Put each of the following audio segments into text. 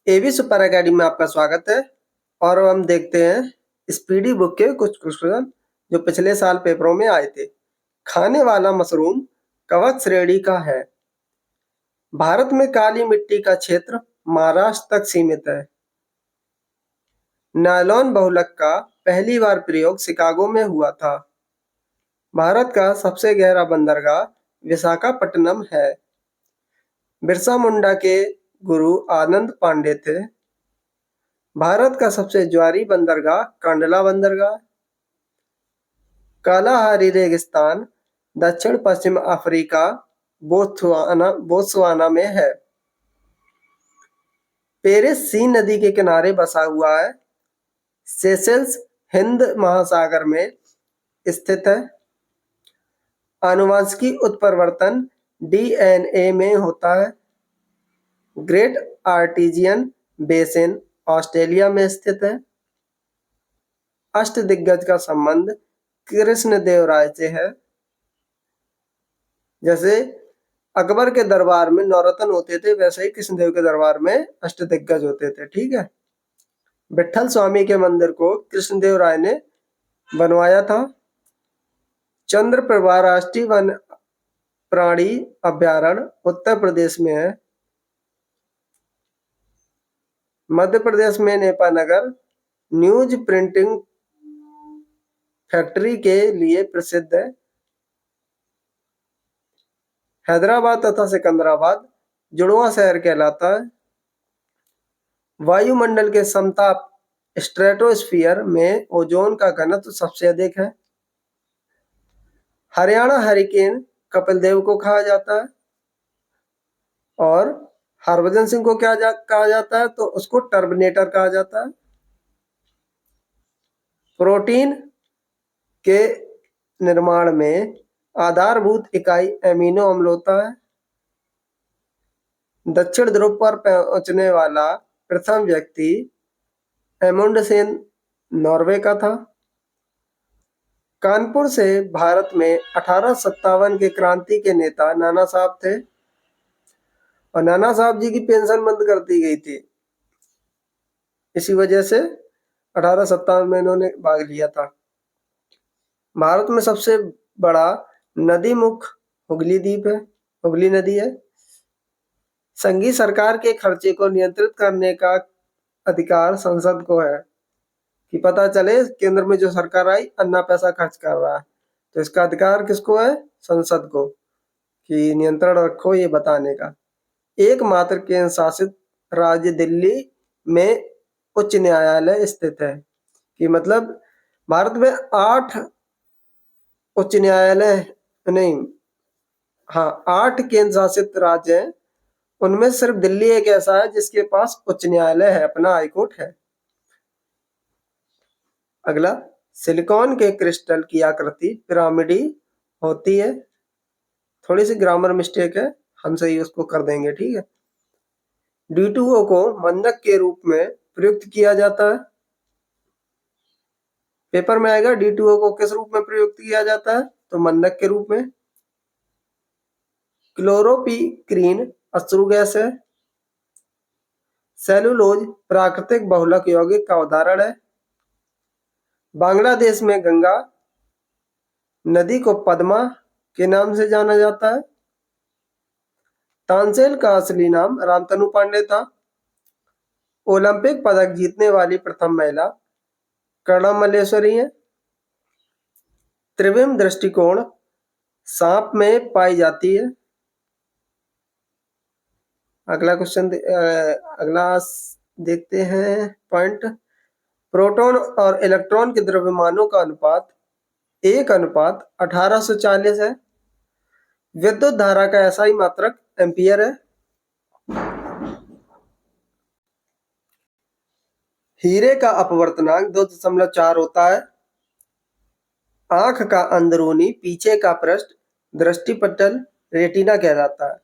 AB super academy में आपका स्वागत है। और हम देखते हैं स्पीडी बुक के कुछ क्वेश्चन जो पिछले साल पेपरों में आए थे। खाने वाला मशरूम कवच श्रेणी का है। भारत में काली मिट्टी का क्षेत्र महाराष्ट्र तक सीमित है। नायलॉन बहुलक का पहली बार प्रयोग शिकागो में हुआ था। भारत का सबसे गहरा बंदरगाह विशाखापट्टनम है। बिरसा मुंडा के गुरु आनंद पांडे थे। भारत का सबसे ज्वारी बंदरगाह कांडला बंदरगाह। कालाहारी रेगिस्तान दक्षिण पश्चिम अफ्रीका बोत्सवाना में है। पेरिस सी नदी के किनारे बसा हुआ है। सेशेल्स हिंद महासागर में स्थित है। आनुवंशिकी उत्परिवर्तन डीएनए में होता है। ग्रेट आर्टेजियन बेसिन ऑस्ट्रेलिया में स्थित है। अष्टदिग्गज का संबंध कृष्णदेवराय से है। जैसे अकबर के दरबार में नौरत्न होते थे, वैसे ही कृष्णदेव के दरबार में अष्टदिग्गज होते थे। ठीक है। विठल स्वामी के मंदिर को कृष्णदेव राय ने बनवाया था। चंद्रप्रभा राष्ट्रीय वन प्राणी अभ्यारण्य उत्तर प्रदेश में है। मध्य प्रदेश में नेपानगर न्यूज प्रिंटिंग फैक्ट्री के लिए प्रसिद्ध है। हैदराबाद तथा सिकंदराबाद जुड़वा शहर कहलाता है। वायुमंडल के समताप स्ट्रेटोस्फीयर में ओजोन का घनत्व सबसे अधिक है। हरियाणा हरिकेन कपिल देव को कहा जाता है। और हरभजन सिंह को क्या कहा जाता है? तो उसको टर्मिनेटर कहा जाता है। प्रोटीन के निर्माण में आधारभूत इकाई एमिनो अम्ल होता है। दक्षिण ध्रुव पर पहुंचने वाला प्रथम व्यक्ति एमुंडसेन नॉर्वे का था। कानपुर से भारत में 1857 के क्रांति के नेता नाना साहब थे और नाना साहब जी की पेंशन बंद कर दी गई थी। इसी वजह से 1857 में इन्होंने भाग लिया था। भारत में सबसे बड़ा नदी मुख हुगली द्वीप है, हुगली नदी है। संघीय सरकार के खर्चे को नियंत्रित करने का अधिकार संसद को है कि पता चले केंद्र में जो सरकार आई अन्ना पैसा खर्च कर रहा है, तो इसका अधिकार किसको है? संसद को, कि नियंत्रण रखो ये बताने का। एकमात्र केंद्र शासित राज्य दिल्ली में उच्च न्यायालय स्थित है। कि मतलब भारत में 8 उच्च न्यायालय नहीं, हाँ 8 केंद्र शासित राज्य हैं। उनमें सिर्फ दिल्ली एक ऐसा है जिसके पास उच्च न्यायालय है, अपना हाईकोर्ट है। अगला, सिलिकॉन के क्रिस्टल की आकृति पिरामिडी होती है। थोड़ी सी ग्रामर मिस्टेक है, हम सही उसको कर देंगे। ठीक है। D2O को मंदक के रूप में प्रयुक्त किया जाता है। पेपर में आएगा D2O को किस रूप में प्रयुक्त किया जाता है? तो मंदक के रूप में। क्लोरोपिक्रीन अश्रु गैस है। सेलुलोज प्राकृतिक बहुलक यौगिक का उदाहरण है। बांग्लादेश में गंगा नदी को पद्मा के नाम से जाना जाता है। तानसेन का असली नाम रामतनु पांडे था। ओलंपिक पदक जीतने वाली प्रथम महिला कर्णम मल्लेश्वरी है। त्रिविम दृष्टिकोण सांप में पाई जाती है। अगला क्वेश्चन अगला देखते हैं पॉइंट। प्रोटॉन और इलेक्ट्रॉन के द्रव्यमानों का अनुपात 1:1840 है। विद्युत धारा का एसआई मात्रक एम्पियर है। हीरे का अपवर्तनांक 2.4 होता है। आंख का अंदरूनी पीछे का पृष्ठ दृष्टिपटल रेटिना कहलाता है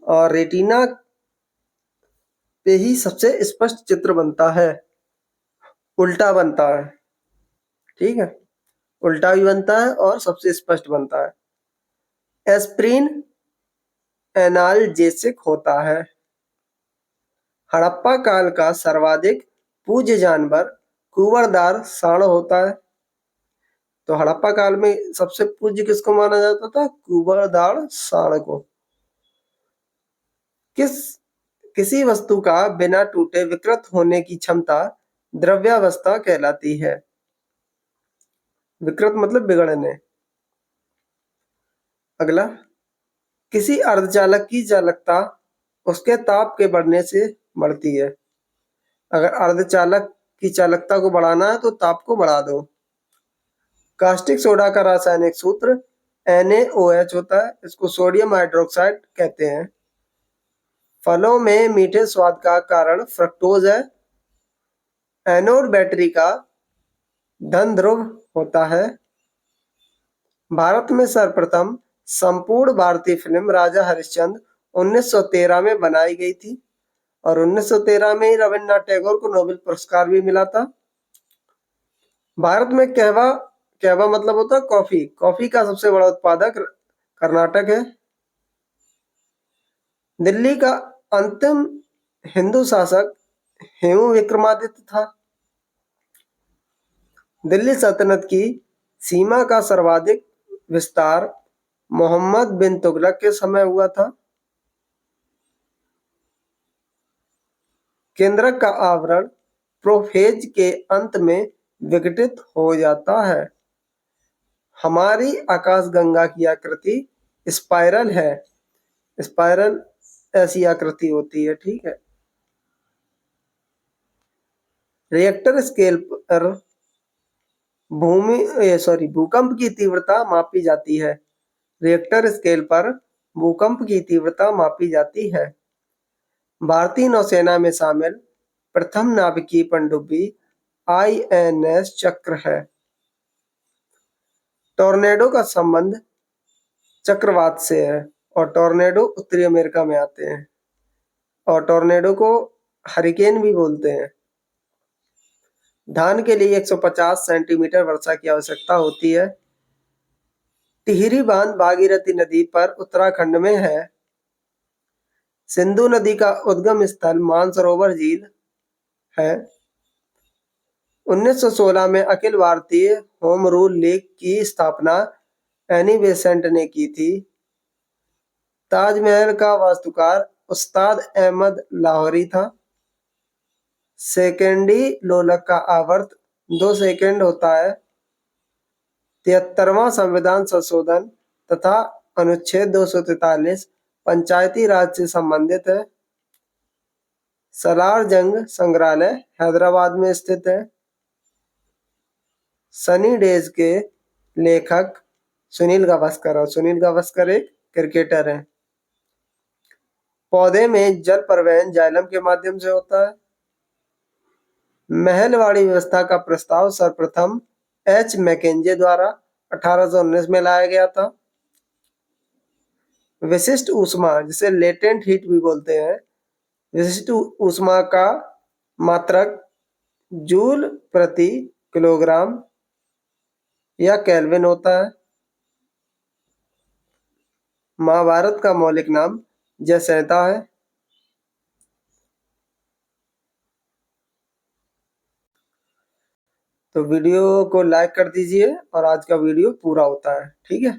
और रेटिना पे ही सबसे स्पष्ट चित्र बनता है, उल्टा बनता है। ठीक है, उल्टा भी बनता है और सबसे स्पष्ट बनता है। एस्प्रिन एनाल्जेसिक होता है। हड़प्पा काल का सर्वाधिक पूज्य जानवर कुंवरदार सांड होता है। तो हड़प्पा काल में सबसे पूज्य किसको माना जाता था? कुंवरदार सांड को। किसी वस्तु का बिना टूटे विकृत होने की क्षमता द्रव्यावस्था कहलाती है। विकृत मतलब बिगड़ने। अगला, किसी अर्धचालक की चालकता उसके ताप के बढ़ने से बढ़ती है। अगर अर्धचालक की चालकता को बढ़ाना है तो ताप को बढ़ा दो। कास्टिक सोडा का रासायनिक सूत्र NaOH होता है, इसको सोडियम हाइड्रोक्साइड कहते हैं। फलों में मीठे स्वाद का कारण फ्रक्टोज है। एनोड बैटरी का धन ध्रुव होता है। भारत में सर्वप्रथम संपूर्ण भारतीय फिल्म राजा हरिश्चंद्र 1913 में बनाई गई थी और 1913 में ही रविन्द्रनाथ टैगोर को नोबेल पुरस्कार भी मिला था। भारत में कहवा कहवा मतलब होता है कॉफी। कॉफी का सबसे बड़ा उत्पादक कर्नाटक है। दिल्ली का अंतिम हिंदू शासक हेमू विक्रमादित्य था। दिल्ली सल्तनत की सीमा का सर्वाधिक विस्तार मोहम्मद बिन तुगलक के समय हुआ था। केंद्रक का आवरण प्रोफेज के अंत में विघटित हो जाता है। हमारी आकाशगंगा की आकृति स्पाइरल है। स्पाइरल ऐसी आकृति होती है, ठीक है। रिएक्टर स्केल पर भूकंप की तीव्रता मापी जाती है। रिएक्टर स्केल पर भूकंप की तीव्रता मापी जाती है। भारतीय नौसेना में शामिल प्रथम नाभिकीय पनडुब्बी INS चक्र है। टॉर्नेडो का संबंध चक्रवात से है और टॉर्नेडो उत्तरी अमेरिका में आते हैं और टॉर्नेडो को हरिकेन भी बोलते हैं। धान के लिए 150 सेंटीमीटर वर्षा की आवश्यकता होती है। टिहरी बांध भागीरथी नदी पर उत्तराखंड में है। सिंधु नदी का उद्गम स्थल मानसरोवर झील है। 1916 में Akhil Bharatiya home rule league की स्थापना एनी बेसेंट ने की थी। ताजमहल का वास्तुकार उस्ताद अहमद लाहौरी था। सेकेंडी लोलक का आवर्त 2 सेकंड होता है। 73वां संविधान संशोधन तथा अनुच्छेद 243 पंचायती राज से संबंधित है। सलार जंग संग्रहालय हैदराबाद में स्थित है। सनी डेज के लेखक सुनील गावस्कर, और सुनील गावस्कर एक क्रिकेटर हैं। पौधे में जल परिवहन जाइलम के माध्यम से होता है। महलवाड़ी व्यवस्था का प्रस्ताव सर्वप्रथम H मैकेंजे द्वारा 1819 में लाया गया था। विशिष्ट ऊष्मा, जिसे लेटेंट हीट भी बोलते हैं, विशिष्ट ऊष्मा का मात्रक जूल प्रति किलोग्राम या केल्विन होता है। महाभारत का मौलिक नाम जय संहिता है। तो वीडियो को लाइक कर दीजिए और आज का वीडियो पूरा होता है, ठीक है।